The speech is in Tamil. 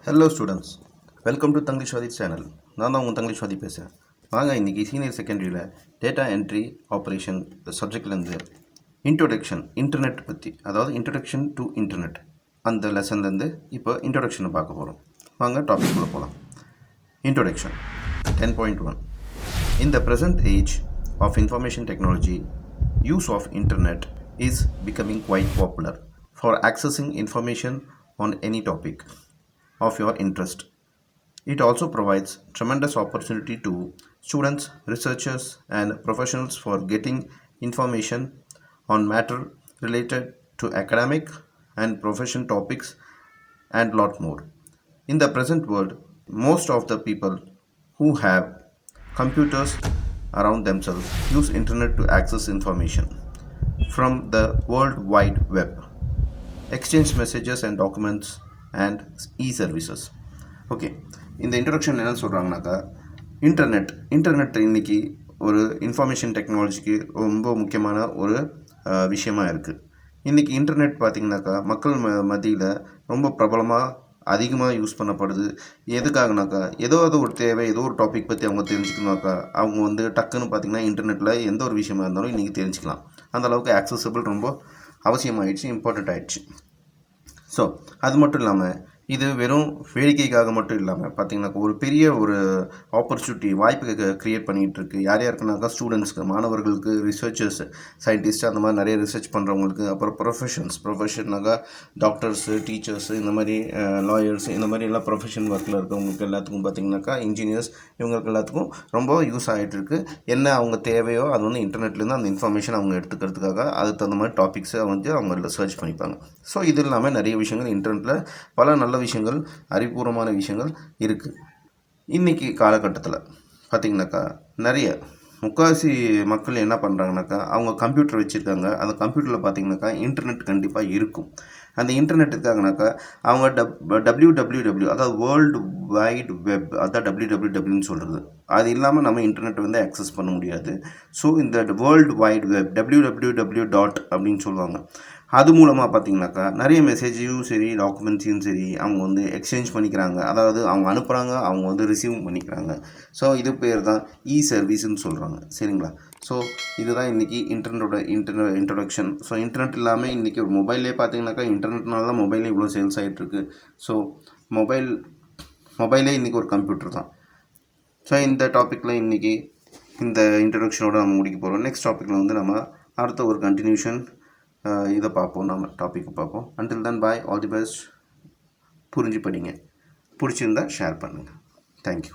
ஹலோ ஸ்டூடெண்ட்ஸ், வெல்கம் டு தங்கிலீஷ்வாதி சேனல். நான் தான் உங்கள் தங்கிலீஷ்வாதி பேசுகிறேன். வாங்க இன்றைக்கி சீனியர் செகண்டரியில் டேட்டா என்ட்ரி ஆப்ரேஷன் சப்ஜெக்ட்லேருந்து இன்ட்ரோடக்ஷன் இன்டர்நெட் பற்றி, அதாவது இன்ட்ரடக்ஷன் டு இன்டர்நெட் அந்த லெசன்லேருந்து இப்போ இன்ட்ரோடக்ஷனை பார்க்க போகிறோம். வாங்க டாபிக் உள்ள போகலாம். Introduction 10.1. In the present age of information technology, use of internet is becoming quite popular for accessing information on any topic of your interest. It also provides tremendous opportunity to students, researchers, and professionals for getting information on matter related to academic and profession topics and lot more. In the present world, most of the people who have computers around themselves use internet to access information from the World Wide Web, exchange messages and documents and e-services. Okay, இந்த இன்ட்ரடக்ஷன் என்ன சொல்கிறாங்கனாக்கா, இன்டர்நெட் இன்றைக்கி ஒரு இன்ஃபர்மேஷன் டெக்னாலஜிக்கு ரொம்ப முக்கியமான ஒரு விஷயமாக இருக்குது. இன்றைக்கி இன்டர்நெட் பார்த்திங்கனாக்கா மக்கள் மத்தியில் ரொம்ப பிரபலமாக அதிகமாக யூஸ் பண்ணப்படுது. எதுக்காகனாக்கா, ஏதோ ஒரு தேவை, ஏதோ ஒரு டாபிக் பற்றி அவங்க தெரிஞ்சுக்கணுனாக்கா அவங்க டக்குன்னு பார்த்திங்கன்னா இன்டர்நெட்டில் எந்த ஒரு விஷயமா இருந்தாலும் இன்றைக்கி தெரிஞ்சுக்கலாம். அந்தளவுக்கு ஆக்சசபிள் ரொம்ப அவசியமாகிடுச்சு, இம்பார்ட்டண்ட் ஆகிடுச்சு. ஸோ அது மட்டும் இல்லாமல் இது வெறும் வேடிக்கைக்காக மட்டும் இல்லாமல் பார்த்திங்கனாக்கா ஒரு பெரிய ஒரு ஆப்பர்ச்சுனிட்டி வாய்ப்பு க்ரியேட் பண்ணிகிட்ருக்கு. யார் யாருக்குனாக்கா ஸ்டூடெண்ட்ஸ்க்கு, மாணவர்களுக்கு, ரிசர்ச்சர்ஸ், சயின்டிஸ்ட், அந்த மாதிரி நிறைய ரிசர்ச் பண்ணுறவங்களுக்கு, அப்புறம் ப்ரொஃபஷன்னாக்கா டாக்டர்ஸு, டீச்சர்ஸு, இந்த மாதிரி லாயர்ஸ், இந்த மாதிரி எல்லாம் ப்ரொஃபஷன் ஒர்க்கில் இருக்கவங்களுக்கு எல்லாத்துக்கும் பார்த்திங்கனாக்கா இன்ஜினியர்ஸ், இவங்களுக்கு எல்லாத்துக்கும் ரொம்ப யூஸ் ஆகிட்டுருக்கு. என்ன அவங்க தேவையோ அது இன்டர்நெட்லேருந்து அந்த இன்ஃபர்மேஷன் அவங்க எடுத்துக்கிறதுக்காக அதுக்கு தகுந்த மாதிரி டாபிக்ஸை அவங்க சர்ச் பண்ணிப்பாங்க. ஸோ இது இல்லாமல் நிறைய விஷயங்கள் இன்டர்நெட்டில் பல நல்ல விஷயங்கள், அறிவுபூர்வமான விஷயங்கள் இருக்குது. இன்றைக்கி காலகட்டத்தில் பார்த்திங்கனாக்கா நிறைய முக்கால்வாசி மக்கள் என்ன பண்ணுறாங்கனாக்கா, அவங்க கம்ப்யூட்டர் வச்சுருக்காங்க. அந்த கம்ப்யூட்டரில் பார்த்திங்கனாக்கா இன்டர்நெட் கண்டிப்பாக இருக்கும். அந்த இன்டர்நெட் இருக்காங்கனாக்கா அவங்க WWW, அதாவது வேர்ல்டு வைட் வெப், அதான் WWWன்னு சொல்கிறது. அது இல்லாமல் நம்ம இன்டர்நெட்டை ஆக்சஸ் பண்ண முடியாது. ஸோ இந்த வேர்ல்டு வைட் வெப் WWW அப்படின்னு சொல்லுவாங்க. அது மூலமாக பார்த்திங்கனாக்கா நிறைய மெசேஜையும் சரி, டாக்குமெண்ட்ஸையும் சரி அவங்க எக்ஸ்சேஞ்ச் பண்ணிக்கிறாங்க. அதாவது அவங்க அனுப்புகிறாங்க, அவங்க ரிசீவ் பண்ணிக்கிறாங்க. ஸோ இது பேர் தான் சர்வீஸ்ன்னு சொல்கிறாங்க. சரிங்களா? ஸோ இதுதான் இன்றைக்கி இன்ட்ரடக்ஷன். ஸோ இன்டர்நெட் இல்லாமல் இன்றைக்கி ஒரு மொபைல்லே பார்த்திங்கனாக்கா, இன்டர்நெட்னால தான் மொபைலே இவ்வளோ சேல்ஸ் ஆகிட்டுருக்கு. ஸோ மொபைலே இன்றைக்கி ஒரு கம்ப்யூட்டர் தான். ஸோ இந்த டாப்பிக்கில் இன்றைக்கி இந்த இன்ட்ரடக்ஷனோடு நம்ம முடிக்க போகிறோம். நெக்ஸ்ட் டாப்பிக்கில் நம்ம அடுத்த ஒரு கண்டினியூஷன் இதை பார்ப்போம், நம்ம டாப்பிக்கை பார்ப்போம். Until then bye, all the best. புரிஞ்சு படிங்க, பிடிச்சிருந்தால் ஷேர் பண்ணுங்கள். தேங்க்யூ.